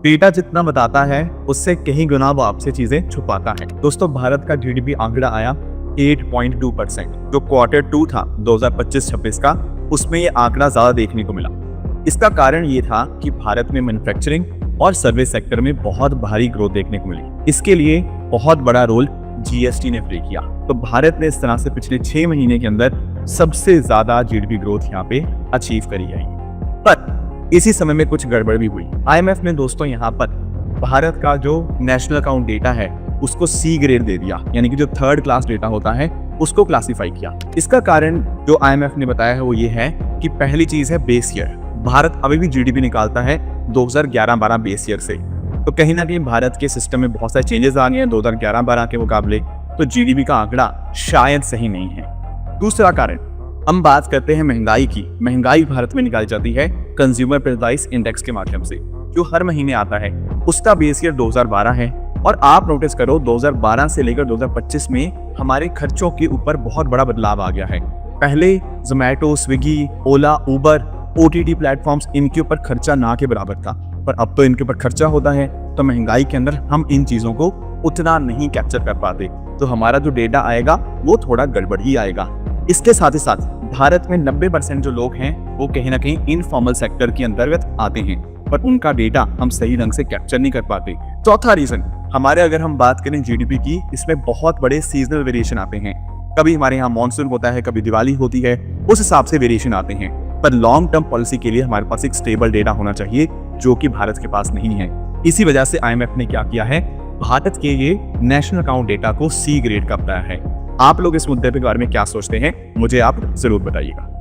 Data जितना बताता है उससे कहीं गुना वो आपसे चीजें छुपाता है। दोस्तों, भारत का जीडीपी आंकड़ा आया 8.2%, जो Q2 था 2025-26 का, उसमें ये आंकड़ा ज्यादा देखने को मिला। इसका कारण ये था कि भारत में मैन्युफैक्चरिंग और सर्विस सेक्टर में बहुत भारी ग्रोथ देखने को मिली। इसके लिए बहुत बड़ा रोल जीएसटी ने प्ले किया। तो भारत ने इस तरह से पिछले 6 महीने के अंदर सबसे ज्यादा जीडीपी ग्रोथ यहाँ पे अचीव करी है। पर इसी समय में कुछ गड़बड़ भी हुई। आईएमएफ ने दोस्तों यहाँ पर भारत का जो नेशनल अकाउंट डेटा है उसको सी ग्रेड दे दिया, यानी कि जो 3rd क्लास डेटा होता है उसको क्लासिफाई किया। इसका कारण जो आईएमएफ ने बताया है वो ये है कि पहली चीज है बेस ईयर। भारत अभी भी जीडीपी निकालता है 2011-12 बेस ईयर से, तो कहीं ना कहीं भारत के सिस्टम में बहुत सारे चेंजेस आ गए हैं 2011-12 के मुकाबले, तो जीडीपी का आंकड़ा शायद सही नहीं है। दूसरा कारण, हम बात करते हैं महंगाई की। महंगाई भारत में निकाली जाती है कंज्यूमर प्राइस इंडेक्स के माध्यम से, जो हर महीने आता है। उसका बेस ईयर 2012 है और आप नोटिस करो 2012 से लेकर 2025 में हमारे खर्चों के ऊपर बहुत बड़ा बदलाव आ गया है। पहले जोमैटो, स्विगी, ओला, उबर, ओटीटी प्लेटफॉर्म्स, इनके ऊपर खर्चा ना के बराबर था, पर अब तो इनके ऊपर खर्चा होता है। तो महंगाई के अंदर हम इन चीजों को उतना नहीं कैप्चर कर पाते, तो हमारा जो डेटा आएगा वो थोड़ा गड़बड़ ही आएगा। इसके साथ ही साथ भारत में 90% जो लोग हैं वो कहीं ना कहीं इनफॉर्मल सेक्टर के अंतर्गत आते हैं, पर उनका डेटा हम सही ढंग से कैप्चर नहीं कर पाते। चौथा रीजन, हमारे अगर हम बात करें जीडीपी की, इसमें बहुत बड़े सीजनल वेरिएशन आते हैं। कभी हमारे यहाँ मानसून होता है, कभी दिवाली होती है, उस हिसाब से वेरिएशन आते हैं। पर लॉन्ग टर्म पॉलिसी के लिए हमारे पास एक स्टेबल डेटा होना चाहिए, जो कि भारत के पास नहीं है। इसी वजह से आईएमएफ ने क्या किया है, भारत के ये नेशनल अकाउंट डेटा को सी ग्रेड का बताया है। आप लोग इस मुद्दे के बारे में क्या सोचते हैं, मुझे आप जरूर बताइएगा।